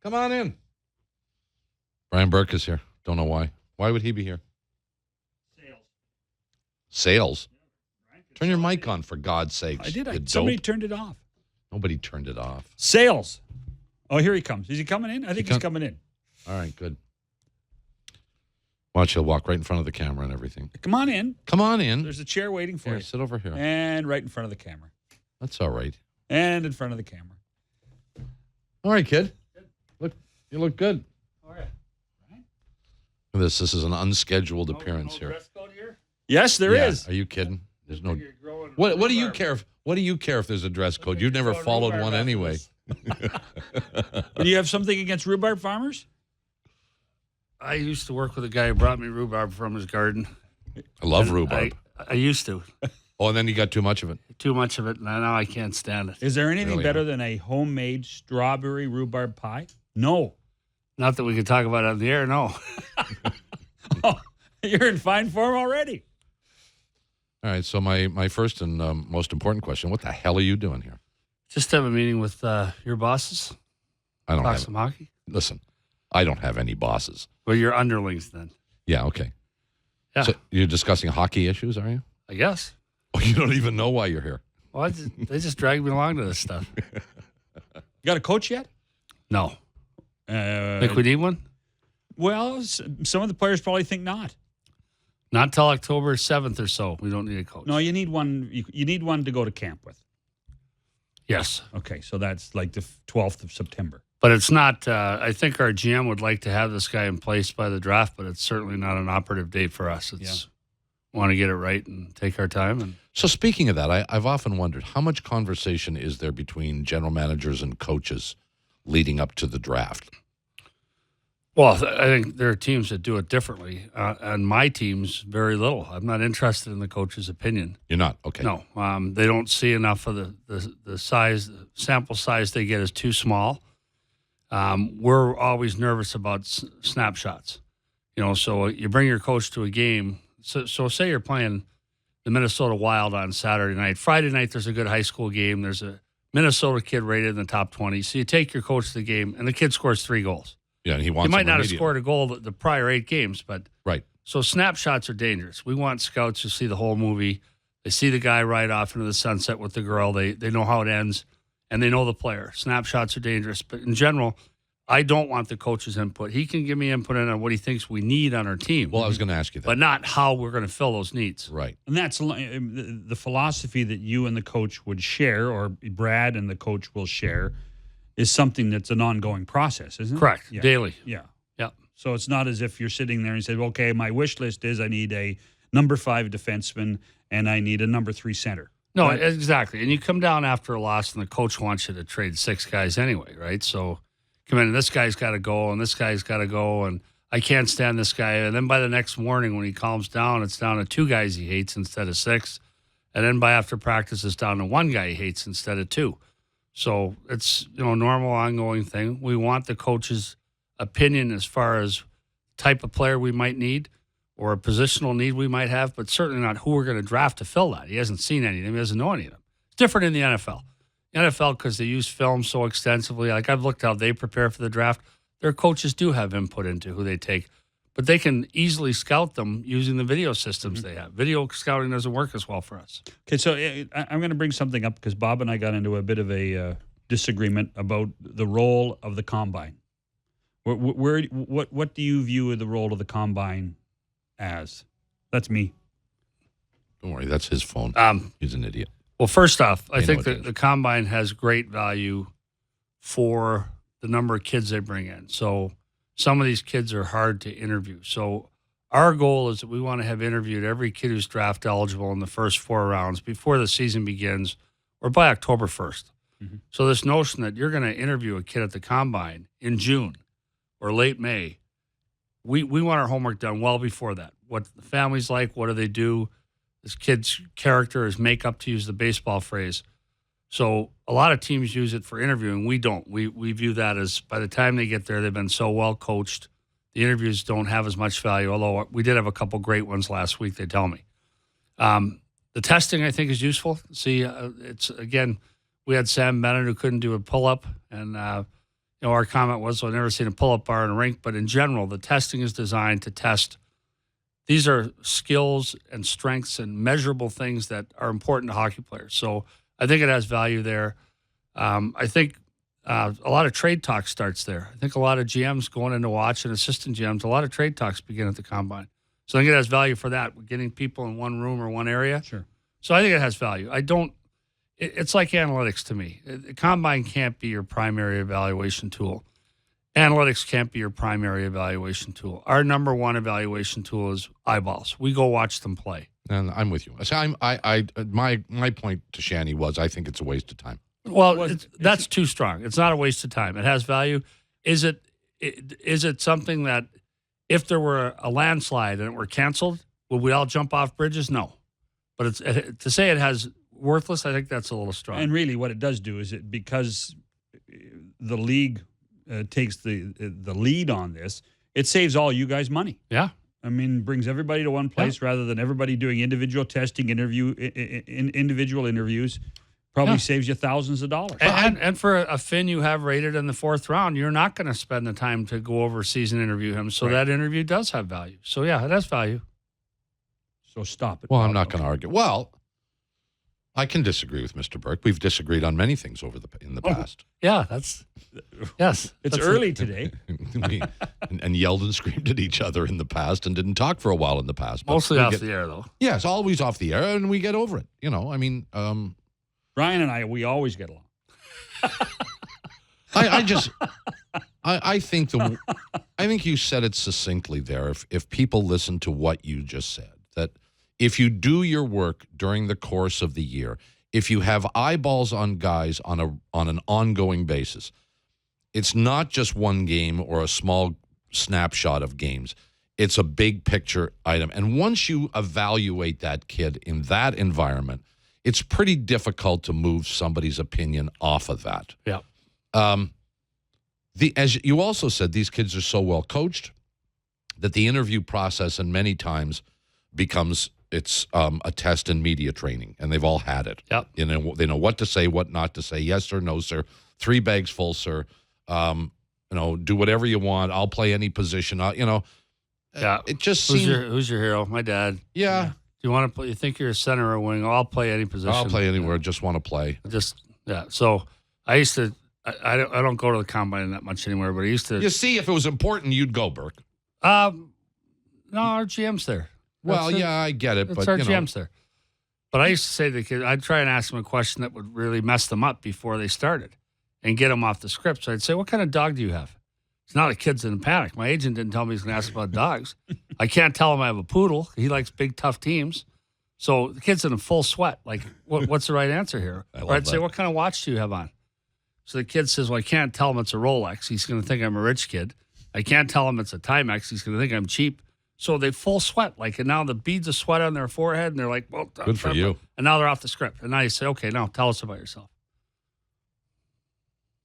Come on in. Brian Burke is here. Don't know why. Why would he be here? Sales? Turn your mic on, for God's sakes. I did. you Somebody dope. turned it off. Nobody turned it off. Sales. Oh, here he comes. Is he coming in? I think he's coming in. All right, good. Watch, he'll walk right in front of the camera and everything. Come on in. Come on in. There's a chair waiting for you. Sit over here. And right in front of the camera. That's all right. And in front of the camera. All right, kid. You look good. All right. Look at this. This is an unscheduled appearance here. Dress code here? Yes, there is. Are you kidding? There's no. What do you care? What do you care if there's a dress code? You've never followed one anyway. Do you have something against rhubarb farmers? I used to work with a guy who brought me rhubarb from his garden. I love rhubarb. I used to. Oh, and then you got too much of it. Too much of it, and now I can't stand it. Is there anything Really? better than a homemade strawberry rhubarb pie? No. Not that we could talk about it on the air, no. Oh, you're in fine form already. All right, so my first and most important question, what the hell are you doing here? Just have a meeting with your bosses. I don't Talk have some hockey. Listen, I don't have any bosses. Well, your underlings then. Yeah, okay. Yeah, So you're discussing hockey issues, are you? I guess. Oh, you don't even know why you're here. Well, they just drag me along to this stuff. You got a coach yet? No. Think we need one? Well, some of the players probably think not. Not till October 7th or so. We don't need a coach. No, you need one. You need one to go to camp with. Yes. Okay, so that's like the 12th of September. But it's not, I think our GM would like to have this guy in place by the draft, but it's certainly not an operative date for us. It's want to get it right and take our time. And So speaking of that, I've often wondered how much conversation is there between general managers and coaches leading up to the draft? Well, I think there are teams that do it differently. And my team's very little. I'm not interested in the coach's opinion. You're not? Okay. No, they don't see enough of the size. The sample size they get is too small. We're always nervous about snapshots. So you bring your coach to a game. So say you're playing the Minnesota Wild on Saturday night. Friday night, there's a good high school game. There's a Minnesota kid rated in the top 20. So you take your coach to the game, and the kid scores 3 goals. Yeah, and he wants. He might them not have immediately. scored a goal the prior 8 games, but Right. so snapshots are dangerous. We want scouts to see the whole movie. They see the guy ride off into the sunset with the girl. They know how it ends, and they know the player. Snapshots are dangerous, but in general, I don't want the coach's input. He can give me input on what he thinks we need on our team. Well, I was going to ask you that. but not how we're going to fill those needs. Right. And that's the philosophy that you and the coach would share, or Brad and the coach will share, is something that's an ongoing process, isn't it? Correct. Yeah. Daily. Yeah. Yeah. So it's not as if you're sitting there and said, okay, my wish list is I need a number 5 defenseman and I need a number 3 center. No, Right. exactly. And you come down after a loss, and the coach wants you to trade 6 guys anyway, right? So come in, and this guy's got to go, and this guy's got to go, and I can't stand this guy. And then by the next morning, when he calms down, it's down to 2 guys he hates instead of 6. And then by after practice, it's down to 1 guy he hates instead of 2. So it's a normal, ongoing thing. We want the coach's opinion as far as type of player we might need or a positional need we might have, but certainly not who we're going to draft to fill that. He hasn't seen any of them. He doesn't know any of them. It's different in the NFL. NFL, because they use film so extensively, like I've looked how they prepare for the draft, their coaches do have input into who they take, but they can easily scout them using the video systems they have. Video scouting doesn't work as well for us. Okay, so I'm going to bring something up because Bob and I got into a bit of a disagreement about the role of the combine. What do you view the role of the combine as? That's me. Don't worry, that's his phone. He's an idiot. Well, first off, I They think know it the combine has great value for the number of kids they bring in. So some of these kids are hard to interview. So our goal is that we want to have interviewed every kid who's draft eligible in the first 4 rounds before the season begins or by October 1st. Mm-hmm. So this notion that you're going to interview a kid at the combine in June or late May, we want our homework done well before that. What the family's like, what do they do? This kid's character, his makeup, to use the baseball phrase. So a lot of teams use it for interviewing. We don't. We view that as by the time they get there, they've been so well coached. The interviews don't have as much value, although we did have a couple great ones last week, they tell me. The testing, I think, is useful. See, it's, again, we had Sam Bennett who couldn't do a pull-up, and, our comment was, I've never seen a pull-up bar in a rink, but in general, the testing is designed to test. These are skills and strengths and measurable things that are important to hockey players. So I think it has value there. I think a lot of trade talk starts there. I think a lot of GMs going in to watch and assistant GMs, a lot of trade talks begin at the Combine. So I think it has value for that. We're getting people in one room or one area. Sure. So I think it has value. It's like analytics to me. The Combine can't be your primary evaluation tool. Analytics can't be your primary evaluation tool. Our number one evaluation tool is eyeballs. We go watch them play. And I'm with you. So my point to Shanny was I think it's a waste of time. Well, that's too strong. It's not a waste of time. It has value. Is it something that if there were a landslide and it were canceled, would we all jump off bridges? No. But to say it has worthless, I think that's a little strong. And really what it does do is because the league takes the lead on this, it saves all you guys money. Yeah. I mean, brings everybody to one place rather than everybody doing individual testing, individual interviews. Probably saves you thousands of dollars. And for a Finn you have rated in the 4th round, you're not going to spend the time to go overseas and interview him. So that interview does have value. So, yeah, it has value. So stop it. Well, I'm not going to argue. Well, I can disagree with Mr. Burke. We've disagreed on many things in the past. Yeah, yes. It's early today. and yelled and screamed at each other in the past and didn't talk for a while in the past. Mostly off the air, though. Yes, always off the air, and we get over it. I mean... Ryan and I, we always get along. I think you said it succinctly there. If people listen to what you just said, that if you do your work during the course of the year, if you have eyeballs on guys on an ongoing basis, it's not just one game or a small snapshot of games. It's a big picture item. And once you evaluate that kid in that environment, it's pretty difficult to move somebody's opinion off of that. Yeah. As you also said, these kids are so well coached that the interview process, and many times, becomes a test in media training, and they've all had it. Yep. They know what to say, what not to say. Yes sir, no sir. 3 bags full, sir. Do whatever you want. I'll play any position. Yeah. It just seems. Who's your hero? My dad. Yeah. Do you want to play? You think you're a center or wing? Oh, I'll play any position. I'll play anywhere. Just want to play. So I used to. I don't go to the Combine that much anymore, but I used to. You see, if it was important, you'd go, Burke. No, our GM's there. I get it, but our GM's there. But I used to say to the kids, I'd try and ask them a question that would really mess them up before they started, and get them off the script. So I'd say, "What kind of dog do you have?" It's not a kid's in a panic. My agent didn't tell me he's going to ask about dogs. I can't tell him I have a poodle. He likes big, tough teams. So the kid's in a full sweat. Like, what's the right answer here? Or I'd say, what kind of watch do you have on? So the kid says, well, I can't tell him it's a Rolex. He's going to think I'm a rich kid. I can't tell him it's a Timex. He's going to think I'm cheap. So they full sweat. And now the beads of sweat on their forehead, and they're like, well, good for you. And now they're off the script. And now you say, okay, now tell us about yourself.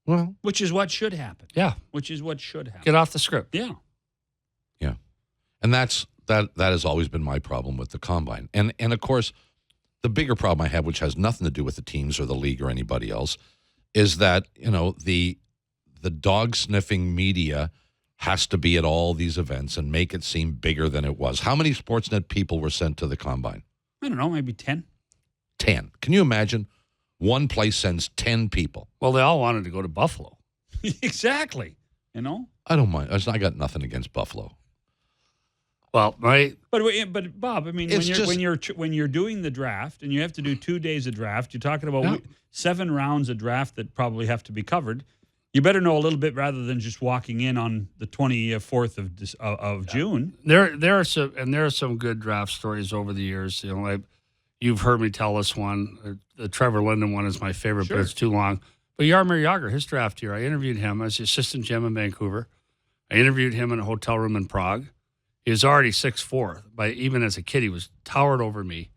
Well, which is what should happen. Yeah. Which is what should happen. Get off the script. Yeah. Yeah. And that has always been my problem with the Combine. And of course, the bigger problem I have, which has nothing to do with the teams or the league or anybody else, is that, the dog sniffing media has to be at all these events and make it seem bigger than it was. How many Sportsnet people were sent to the Combine? I don't know, maybe 10. 10. Can you imagine? One place sends 10 people. Well, they all wanted to go to Buffalo. Exactly. I don't mind. I got nothing against Buffalo. Well, right. But Bob, I mean, when you're doing the draft and you have to do 2 days of draft, you're talking about 7 rounds of draft that probably have to be covered. You better know a little bit rather than just walking in on the 24th of June. There are some good draft stories over the years. You've heard me tell this one. The Trevor Linden one is my favorite, Sure. but it's too long. But Jaromir Jagr, his draft year, I interviewed him as the assistant GM in Vancouver. I interviewed him in a hotel room in Prague. He was already 6'4". Even as a kid, he was towered over me.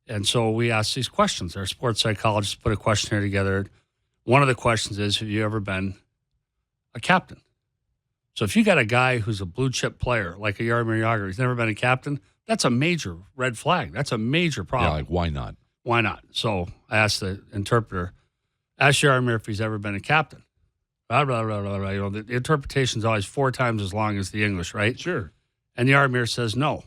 And so we asked these questions. Our sports psychologists put a questionnaire together. One of the questions is, have you ever been a captain? So if you got a guy who's a blue chip player, like a Jaromir Jagr, he's never been a captain, that's a major red flag. That's a major problem. Yeah, why not? Why not? So I asked the interpreter, ask Jaromir if he's ever been a captain. blah, blah, blah, blah, blah. You know, the interpretation is always 4 times as long as the English, right? Sure. And Jaromir says no.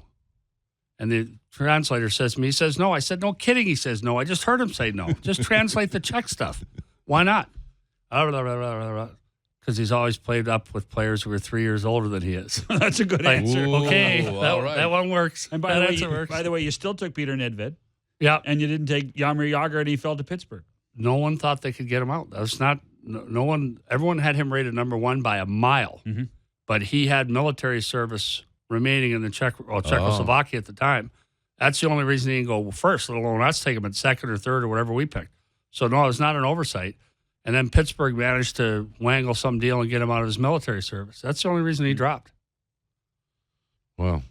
And the translator says to me, he says no. I said, no kidding. He says no. I just heard him say no. Just translate the Czech stuff. Why not? Because he's always played up with players who are 3 years older than he is. That's a good answer. Okay, right. that one works. And by the way, you still took Peter Nedved. Yeah. And you didn't take Jaromir Jagr, and he fell to Pittsburgh. No one thought they could get him out. That was not no one. Everyone had him rated number 1 by a mile, but he had military service remaining in the Czechoslovakia at the time. That's the only reason he didn't go first, let alone us take him at second or third or whatever we picked. So no, it's not an oversight. And then Pittsburgh managed to wangle some deal and get him out of his military service. That's the only reason he dropped. Well,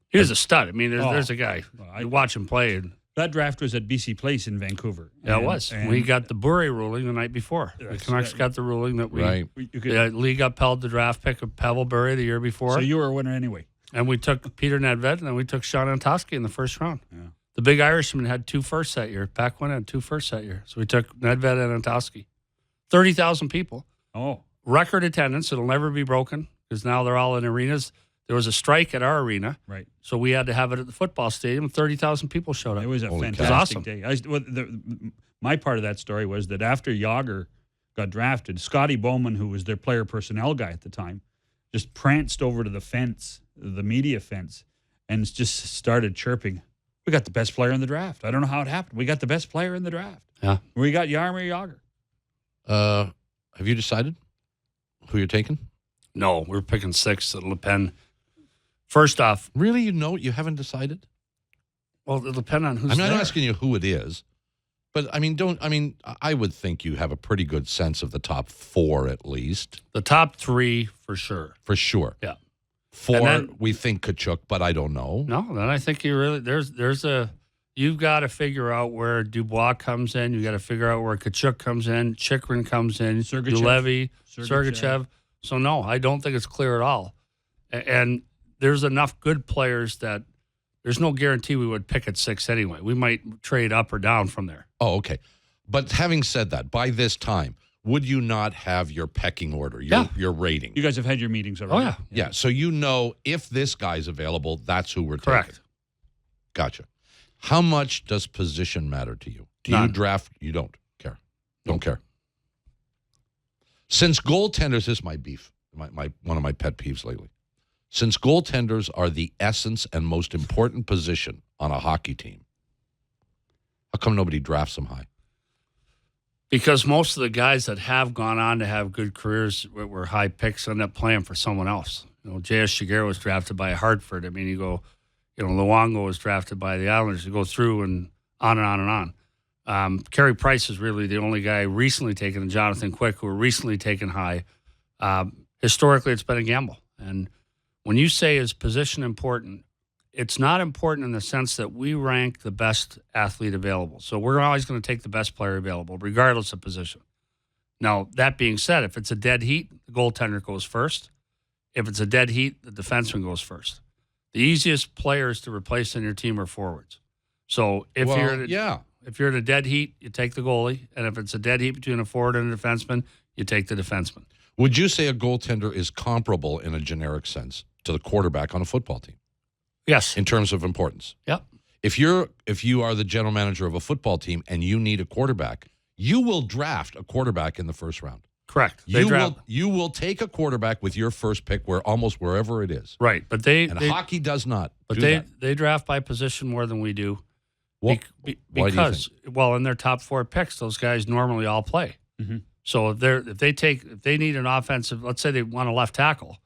he was a stud. I mean, there's a guy. You watch him play. And that draft was at BC Place in Vancouver. Yeah, it was. We got the Burke ruling the night before. The Canucks got the ruling that the league upheld the draft pick of Pavel Burke the year before. So you were a winner anyway. And we took Peter Nedved, and then we took Sean Antosky in the first round. Yeah. The big Irishman had 2 firsts that year. Paquin had 2 firsts that year. So we took Nedved and Antosky. 30,000 people. Oh. Record attendance. It'll never be broken because now they're all in arenas. There was a strike at our arena. Right. So we had to have it at the football stadium. 30,000 people showed up. It was a fantastic awesome day. My part of that story was that after Jagr got drafted, Scotty Bowman, who was their player personnel guy at the time, just pranced over to the fence, the media fence, and just started chirping, "We got the best player in the draft. I don't know how it happened. We got the best player in the draft. Yeah. We got Jaromir Jagr." Have you decided who you're taking? No, we're picking 6 at Le Pen. First off, really, you haven't decided? Well, it'll depend on who's I'm there. not asking you who it is, but I would think you have a pretty good sense of the top 4 at least. The top 3 for sure. For sure. Yeah. 4, we think Tkachuk, but I don't know. No, then I think you really you've got to figure out where Dubois comes in. You got to figure out where Tkachuk comes in, Chychrun comes in, Julevi, Sergachev. So no, I don't think it's clear at all. And there's enough good players that there's no guarantee we would pick at 6 anyway. We might trade up or down from there. Oh, okay. But having said that, by this time, would you not have your pecking order, your rating? You guys have had your meetings already. Oh, yeah. Yeah. So you know if this guy's available, that's who we're Correct. taking. Gotcha. How much does position matter to you? Do None. you draft? You don't care. Don't care. Since goaltenders, this is my beef, one of my pet peeves lately. Since goaltenders are the essence and most important position on a hockey team, how come nobody drafts them high? Because most of the guys that have gone on to have good careers were high picks end up playing for someone else. You know, J.S. Shigera was drafted by Hartford. I mean, Luongo was drafted by the Islanders. You go through and on and on and on. Carey Price is really the only guy recently taken, and Jonathan Quick, who were recently taken high. Historically, it's been a gamble. And when you say is position important, it's not important in the sense that we rank the best athlete available. So we're always going to take the best player available, regardless of position. Now, that being said, if it's a dead heat, the goaltender goes first. If it's a dead heat, the defenseman goes first. The easiest players to replace in your team are forwards. So if you're in a dead heat, you take the goalie. And if it's a dead heat between a forward and a defenseman, you take the defenseman. Would you say a goaltender is comparable in a generic sense to the quarterback on a football team? Yes. In terms of importance. Yep. If you are the general manager of a football team and you need a quarterback, you will draft a quarterback in the first round. Correct. You will take a quarterback with your first pick almost wherever it is. Right. But hockey does not. But they draft by position more than we do. Why do you think? Well, in their top 4 picks, those guys normally all play. Mm-hmm. So if they need an offensive, let's say they want a left tackle,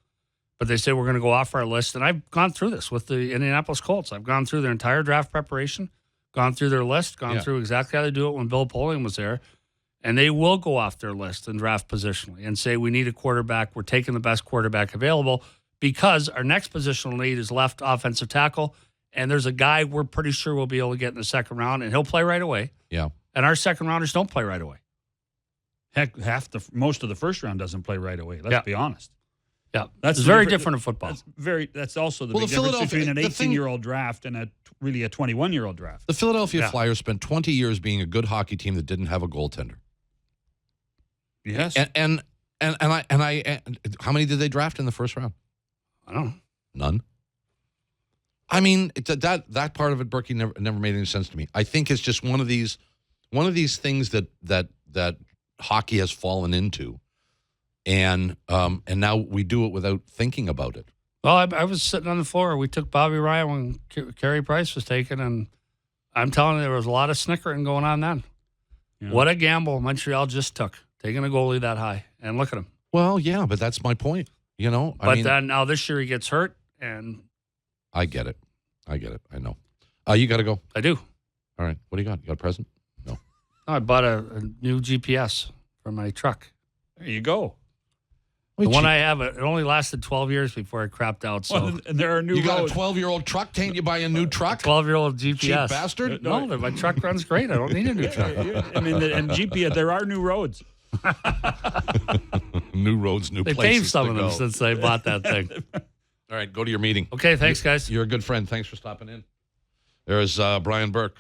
but they say we're going to go off our list. And I've gone through this with the Indianapolis Colts. I've gone through their entire draft preparation, gone through their list, gone through exactly how they do it when Bill Polian was there. And they will go off their list and draft positionally and say we need a quarterback. We're taking the best quarterback available because our next positional need is left offensive tackle. And there's a guy we're pretty sure we'll be able to get in the second round, and he'll play right away. Yeah. And our second rounders don't play right away. Heck, most of the first round doesn't play right away. Let's be honest. Yeah, that's very different in football. That's also the big difference between an 18-year-old draft and a 21-year-old draft. The Philadelphia Flyers spent 20 years being a good hockey team that didn't have a goaltender. Yes. And how many did they draft in the first round? I don't know. None. I mean, that part of it, Burke, never made any sense to me. I think it's just one of these things that hockey has fallen into, and now we do it without thinking about it. Well, I was sitting on the floor. We took Bobby Ryan when Carey Price was taken, and I'm telling you, there was a lot of snickering going on then. Yeah. What a gamble Montreal just took, taking a goalie that high. And look at him. Well, yeah, but that's my point. You know, then now this year he gets hurt, and I get it. I know. You got to go. I do. All right. What do you got? You got a present? No, I bought a new GPS for my truck. There you go. The one I have, it only lasted 12 years before it crapped out. So well, and there are new. You got a 12-year-old truck? Can't you buy a new truck? 12-year-old GPS. Cheap bastard. No, my truck runs great. I don't need a new truck. I mean, and GPS. There are new roads. New roads, new places. They paved some of them since they bought that thing. All right, go to your meeting. Okay, thanks, guys. You're a good friend. Thanks for stopping in. There's Brian Burke.